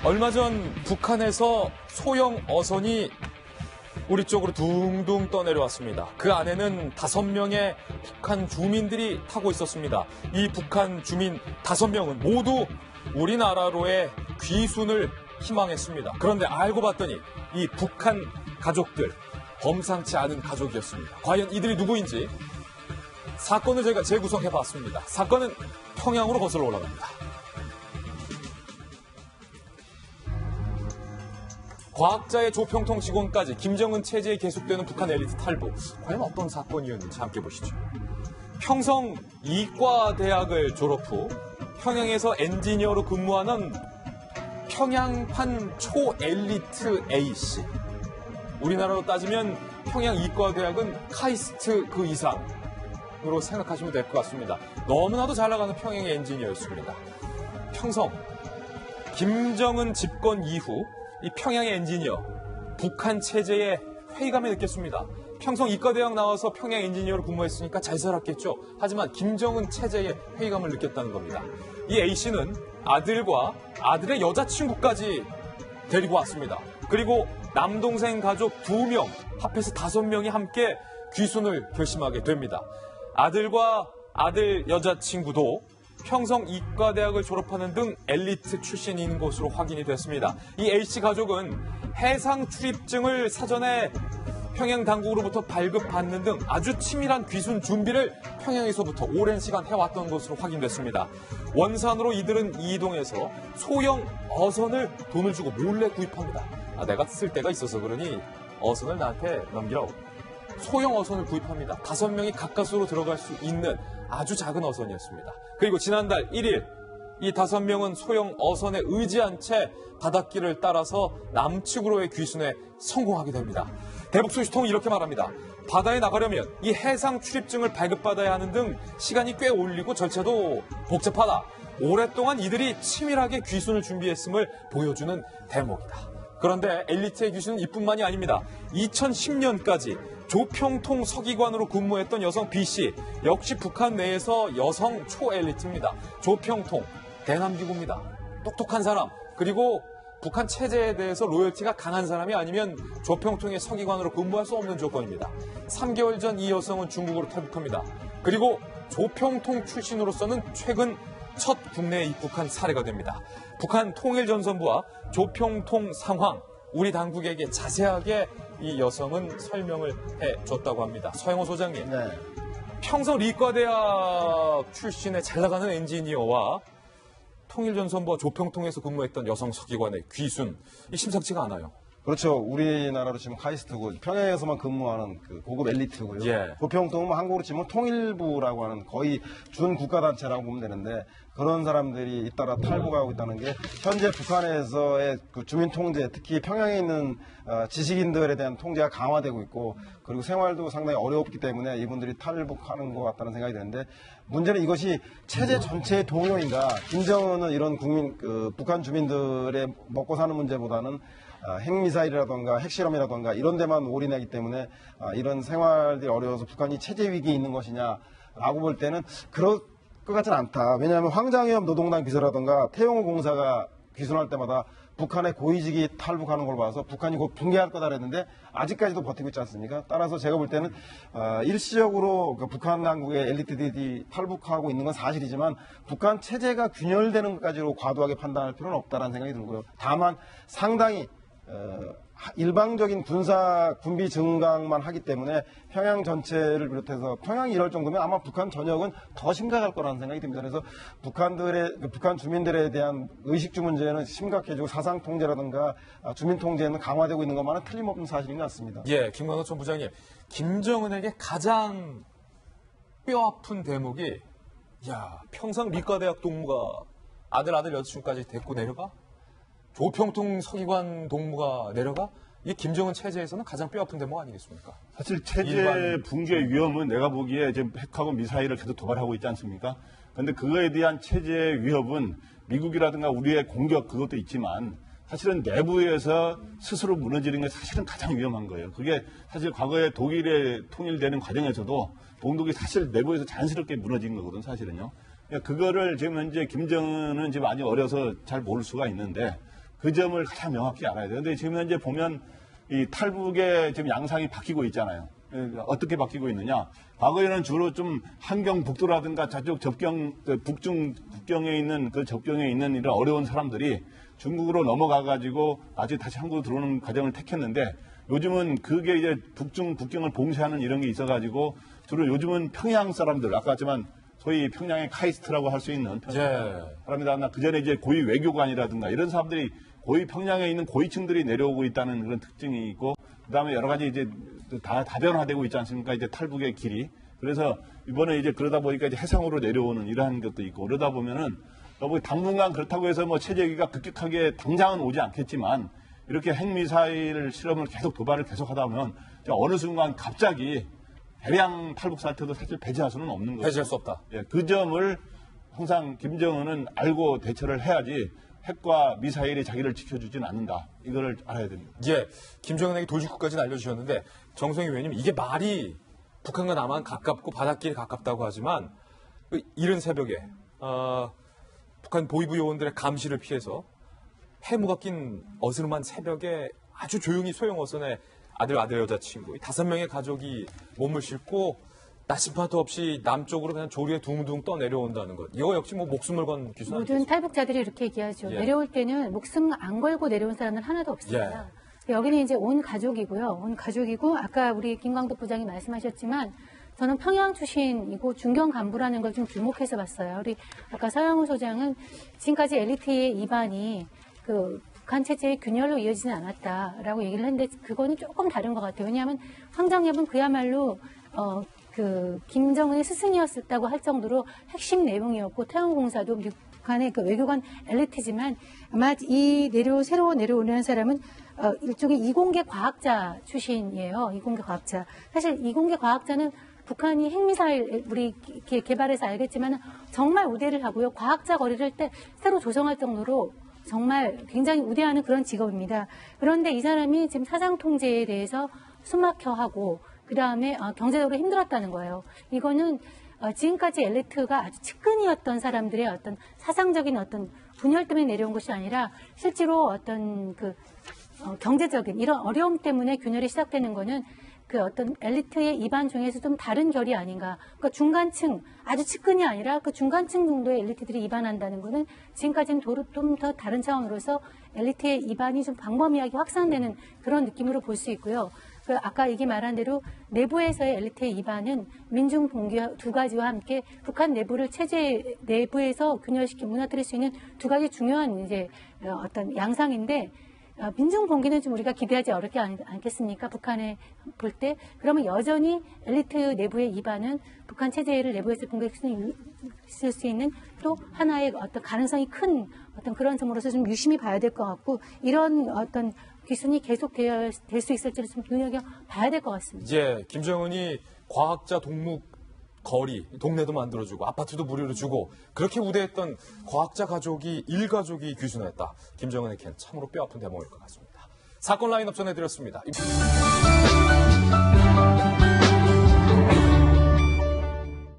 얼마 전 북한에서 소형 어선이 우리 쪽으로 둥둥 떠내려왔습니다. 그 안에는 5명의 북한 주민들이 타고 있었습니다. 이 북한 주민 5명은 모두 우리나라로의 귀순을 희망했습니다. 그런데 알고 봤더니 이 북한 가족들, 범상치 않은 가족이었습니다. 과연 이들이 누구인지 사건을 저희가 재구성해봤습니다. 사건은 평양으로 거슬러 올라갑니다. 과학자의 조평통 직원까지 김정은 체제에 계속되는 북한 엘리트 탈북. 과연 어떤 사건이었는지 함께 보시죠. 평성 이과대학을 졸업 후 평양에서 엔지니어로 근무하는 평양판 초엘리트 A씨. 우리나라로 따지면 평양 이과대학은 카이스트 그 이상으로 생각하시면 될 것 같습니다. 너무나도 잘 나가는 평양의 엔지니어였습니다. 평성, 김정은 집권 이후 이 평양의 엔지니어, 북한 체제에 회의감을 느꼈습니다. 평성 이과대학 나와서 평양 엔지니어로 근무했으니까 잘 살았겠죠. 하지만 김정은 체제에 회의감을 느꼈다는 겁니다. 이 A씨는 아들과 아들의 여자친구까지 데리고 왔습니다. 그리고 남동생 가족 2명, 합해서 5명이 함께 귀순을 결심하게 됩니다. 아들과 아들 여자친구도 평성 이과대학을 졸업하는 등 엘리트 출신인 것으로 확인이 됐습니다. 이 A씨 가족은 해상 출입증을 사전에 평양 당국으로부터 발급받는 등 아주 치밀한 귀순 준비를 평양에서부터 오랜 시간 해왔던 것으로 확인됐습니다. 원산으로 이들은 이동해서 소형 어선을 돈을 주고 몰래 구입합니다. 내가 쓸 데가 있어서 그러니 어선을 나한테 넘기라고. 소형 어선을 구입합니다. 5명이 가까스로 들어갈 수 있는 아주 작은 어선이었습니다. 그리고 지난달 1일 이 5명은 소형 어선에 의지한 채 바닷길을 따라서 남측으로의 귀순에 성공하게 됩니다. 대북 소식통은 이렇게 말합니다. 바다에 나가려면 이 해상 출입증을 발급받아야 하는 등 시간이 꽤 올리고 절차도 복잡하다. 오랫동안 이들이 치밀하게 귀순을 준비했음을 보여주는 대목이다. 그런데 엘리트의 귀순은 이뿐만이 아닙니다. 2010년까지 조평통 서기관으로 근무했던 여성 B씨, 역시 북한 내에서 여성 초엘리트입니다. 조평통, 대남기구입니다. 똑똑한 사람, 그리고 북한 체제에 대해서 로열티가 강한 사람이 아니면 조평통의 서기관으로 근무할 수 없는 조건입니다. 3개월 전 이 여성은 중국으로 탈북합니다. 그리고 조평통 출신으로서는 최근 첫 국내에 입국한 사례가 됩니다. 북한 통일전선부와 조평통 상황, 우리 당국에게 자세하게 이 여성은 설명을 해줬다고 합니다. 서영호 소장님, 네. 평성 리과대학 출신의 잘 나가는 엔지니어와 통일전선부와 조평통에서 근무했던 여성 서기관의 귀순, 이 심상치가 않아요. 그렇죠. 우리나라로 치면 카이스트고 평양에서만 근무하는 그 고급 엘리트고요. 예. 조평통은 한국으로 치면 통일부라고 하는 거의 준 국가단체라고 보면 되는데 그런 사람들이 잇따라 탈북하고 있다는 게 현재 북한에서의 그 주민 통제, 특히 평양에 있는 지식인들에 대한 통제가 강화되고 있고 그리고 생활도 상당히 어렵기 때문에 이분들이 탈북하는 것 같다는 생각이 드는데 문제는 이것이 체제 전체의 동요인가. 김정은은 이런 북한 주민들의 먹고 사는 문제보다는 핵미사일이라던가 핵실험이라던가 이런 데만 올인하기 때문에 이런 생활들이 어려워서 북한이 체제 위기에 있는 것이냐라고 볼 때는 그럴 것 같지는 않다. 왜냐하면 황장엽 노동당 비서라던가 태영호 공사가 귀순할 때마다 북한의 고위직이 탈북하는 걸 봐서 북한이 곧 붕괴할 거다 그랬는데 아직까지도 버티고 있지 않습니까? 따라서 제가 볼 때는 일시적으로 북한 당국의 엘리트들이 탈북하고 있는 건 사실이지만 북한 체제가 균열되는 것까지로 과도하게 판단할 필요는 없다는 생각이 들고요. 다만 상당히 일방적인 군비 증강만 하기 때문에 평양 전체를 비롯해서 평양이 이럴 정도면 아마 북한 전역은 더 심각할 거라는 생각이 듭니다. 그래서 북한 주민들에 대한 의식주 문제는 심각해지고 사상 통제라든가 주민 통제는 강화되고 있는 것만은 틀림없는 사실인 것 같습니다. 예, 김광호 전 부장님, 김정은에게 가장 뼈아픈 대목이 평상 리과대학 동무가 아들 여자친구까지 데리고 내려가? 조평통 서기관 동무가 내려가? 이게 김정은 체제에서는 가장 뼈아픈 대목 아니겠습니까? 사실 체제 붕괴 위험은 내가 보기에 지금 핵하고 미사일을 계속 도발하고 있지 않습니까? 그런데 그거에 대한 체제 위협은 미국이라든가 우리의 공격 그것도 있지만 사실은 내부에서 스스로 무너지는 게 사실은 가장 위험한 거예요. 그게 사실 과거에 독일에 통일되는 과정에서도 동독이 사실 내부에서 자연스럽게 무너진 거거든 사실은요. 그거를 지금 현재 김정은은 지금 아직 어려서 잘 모를 수가 있는데 그 점을 가장 명확히 알아야 돼요. 근데 지금 현재 보면 이 탈북의 지금 양상이 바뀌고 있잖아요. 어떻게 바뀌고 있느냐? 과거에는 주로 좀 한경북도라든가 저쪽 접경, 북경에 있는 그 접경에 있는 이런 어려운 사람들이 중국으로 넘어가가지고 나중에 다시 한국으로 들어오는 과정을 택했는데 요즘은 그게 이제 북경을 봉쇄하는 이런 게 있어가지고 주로 요즘은 평양 사람들, 아까 했지만 소위 평양의 카이스트라고 할 수 있는 사람이다. 그 전에 이제 고위 외교관이라든가 이런 사람들이 고위 평양에 있는 고위층들이 내려오고 있다는 그런 특징이 있고, 그 다음에 여러 가지 이제 다 다변화되고 있지 않습니까? 이제 탈북의 길이. 그래서 이번에 이제 그러다 보니까 이제 해상으로 내려오는 이러한 것도 있고, 그러다 보면은 당분간 그렇다고 해서 뭐 체제위기가 급격하게 당장은 오지 않겠지만 이렇게 핵미사일 실험을 계속 도발을 계속 하다 보면 어느 순간 갑자기 대량 탈북 사태도 사실 배제할 수는 없는 거죠. 배제할 수 없다. 예, 그 점을 항상 김정은은 알고 대처를 해야지 핵과 미사일이 자기를 지켜주지는 않는다. 이거를 알아야 됩니다. 예, 김정은에게 돌직구까지는 알려주셨는데 정성희 의원님, 이게 말이 북한과 남한 가깝고 바닷길이 가깝다고 하지만 이른 새벽에 북한 보위부 요원들의 감시를 피해서 해무가 낀 어스름한 새벽에 아주 조용히 소형어선에 아들 여자친구 5명의 가족이 몸을 싣고 나침반도 없이 남쪽으로 그냥 조리에 둥둥 떠내려온다는 것. 이거 역시 뭐 목숨을 건 기술 아니겠습니까? 모든 탈북자들이 이렇게 얘기하죠. 예. 내려올 때는 목숨 안 걸고 내려온 사람은 하나도 없습니다. 여기는 이제 온 가족이고요. 온 가족이고 아까 우리 김광덕 부장이 말씀하셨지만 저는 평양 출신이고 중견 간부라는 걸 좀 주목해서 봤어요. 우리 아까 서영우 소장은 지금까지 엘리트의 입안이 그 북한 체제의 균열로 이어지진 않았다라고 얘기를 했는데 그거는 조금 다른 것 같아요. 왜냐하면 황정엽은 그야말로 김정은의 스승이었다고 할 정도로 핵심 내용이었고 태양공사도 북한의 그 외교관 엘리트지만 아마 새로 내려오는 사람은 일종의 이공계 과학자 출신이에요. 이공계 과학자. 사실 이공계 과학자는 북한이 핵미사일 우리 개발해서 알겠지만 정말 우대를 하고요. 과학자 거리를 때 새로 조성할 정도로 정말 굉장히 우대하는 그런 직업입니다. 그런데 이 사람이 지금 사상 통제에 대해서 숨막혀하고 그 다음에 경제적으로 힘들었다는 거예요. 이거는 지금까지 엘리트가 아주 측근이었던 사람들의 어떤 사상적인 어떤 분열 때문에 내려온 것이 아니라 실제로 어떤 경제적인 이런 어려움 때문에 균열이 시작되는 거는 그 어떤 엘리트의 입안 중에서 좀 다른 결이 아닌가. 그러니까 중간층, 아주 측근이 아니라 그 중간층 정도의 엘리트들이 입안한다는 거는 지금까지는 좀 더 다른 차원으로서 엘리트의 입안이 좀 광범위하게 확산되는 그런 느낌으로 볼 수 있고요. 아까 얘기 말한 대로 내부에서의 엘리트의 입안은 민중 봉기 두 가지와 함께 북한 내부를 체제 내부에서 균열시켜 무너뜨릴 수 있는 두 가지 중요한 이제 어떤 양상인데 민중 봉기는 좀 우리가 기대하지 어렵지 않겠습니까? 북한에 볼 때. 그러면 여전히 엘리트 내부의 입안은 북한 체제를 내부에서 공격할 수 있는 또 하나의 어떤 가능성이 큰 어떤 그런 점으로서 좀 유심히 봐야 될 것 같고 이런 어떤 기순이 계속 될 수 있을지를 좀 눈여겨봐야 될 것 같습니다. 예, 김정은이 과학자 동묵 거리, 동네도 만들어주고 아파트도 무료로 주고 그렇게 우대했던 과학자 가족이 일가족이 귀순했다. 김정은의 캔 참으로 뼈아픈 대목일 것 같습니다. 사건 라인업 전해드렸습니다.